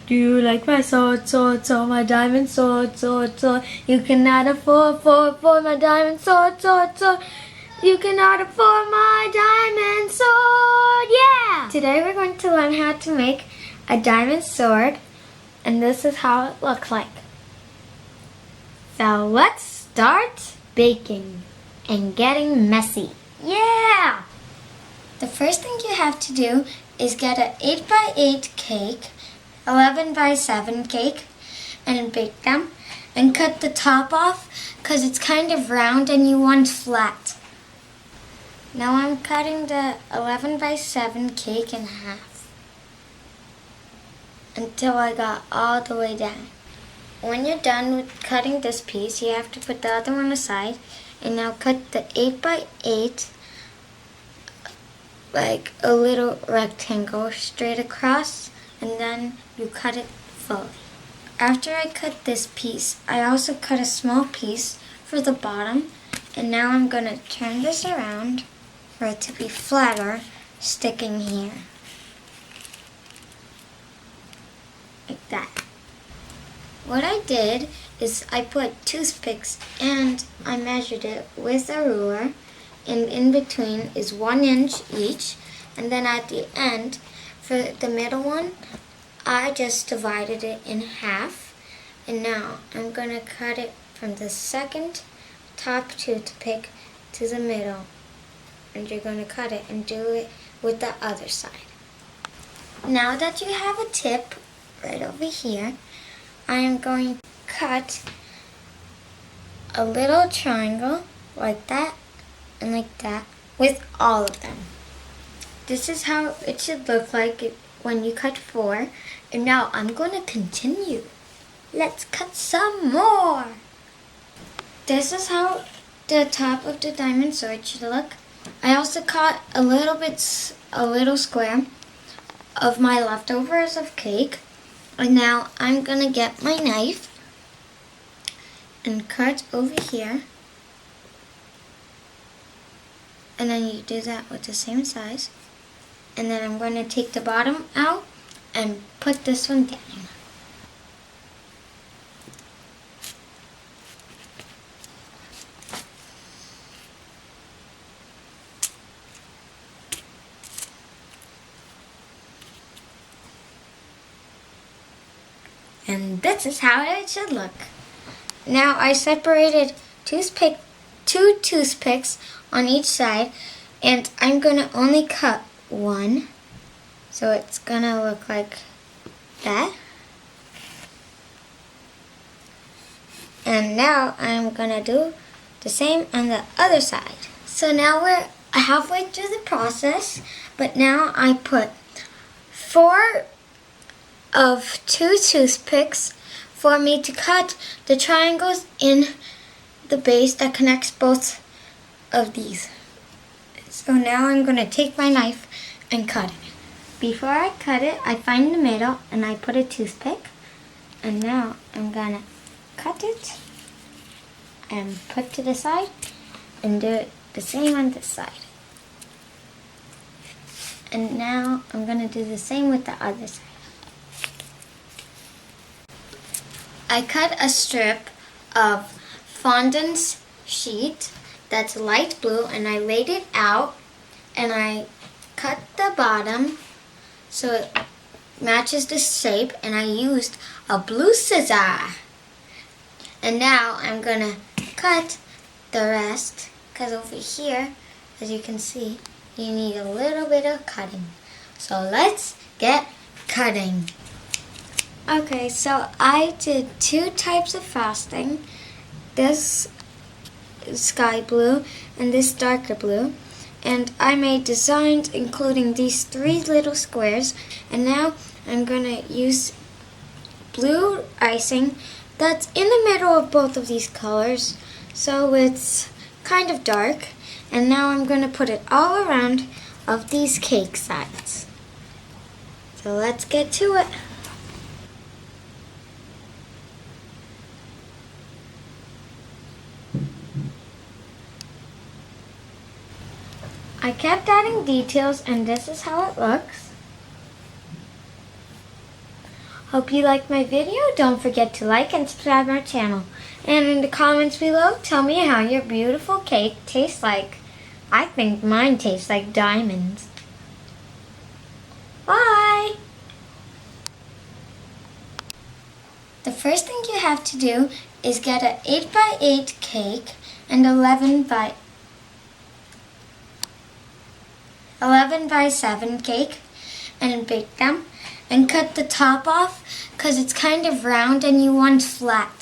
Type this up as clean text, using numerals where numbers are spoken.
Do you like my sword, sword, sword, my diamond sword, sword, sword? You cannot afford, my diamond sword, sword, sword. You cannot afford my diamond sword, yeah! Today we're going to learn how to make a diamond sword, and this is how it looks like. So let's start baking and getting messy. Yeah! The first thing you have to do is get an 8x8 cake, 11x7 cake, and bake them. And cut the top off because it's kind of round and you want flat. Now I'm cutting the 11x7 cake in half until I got all the way down. When you're done with cutting this piece, you have to put the other one aside and now cut the 8x8 like a little rectangle straight across, and then you cut it fully. After I cut this piece, I also cut a small piece for the bottom, and now I'm going to turn this around for it to be flatter, sticking here. Like that. What I did is I put toothpicks and I measured it with a ruler, and in between is 1 inch each, and then at the end, for the middle one, I just divided it in half, and now I'm going to cut it from the second top toothpick to the middle, and you're going to cut it and do it with the other side. Now that you have a tip right over here, I am going to cut a little triangle like that and like that with all of them. This is how it should look like when you cut 4. And now I'm going to continue. Let's cut some more. This is how the top of the diamond sword should look. I also cut a little square of my leftovers of cake. And now I'm going to get my knife and cut over here. And then you do that with the same size. And then I'm going to take the bottom out and put this one down. And this is how it should look. Now I separated two toothpicks on each side, and I'm going to only cut one. So it's going to look like that. And now I'm going to do the same on the other side. So now we're halfway through the process, but now I put 4 of 2 toothpicks for me to cut the triangles in the base that connects both of these. So now I'm going to take my knife and cut it. Before I cut it, I find the middle and I put a toothpick. And now I'm going to cut it and put to the side and do it the same on this side. And now I'm going to do the same with the other side. I cut a strip of fondant sheet that's light blue, and I laid it out, and I cut the bottom so it matches the shape, and I used a blue scissor. And now I'm gonna cut the rest, because over here, as you can see, you need a little bit of cutting. So let's get cutting. Okay, so I did 2 types of frosting. This sky blue and this darker blue. And I made designs including these 3 little squares. And now I'm going to use blue icing that's in the middle of both of these colors. So it's kind of dark. And now I'm going to put it all around of these cake sides. So let's get to it. I kept adding details, and this is how it looks. Hope you liked my video. Don't forget to like and subscribe to our channel. And in the comments below, tell me how your beautiful cake tastes like. I think mine tastes like diamonds. Bye! The first thing you have to do is get an 8x8 cake and 11x7 cake and bake them. And cut the top off because it's kind of round and you want flat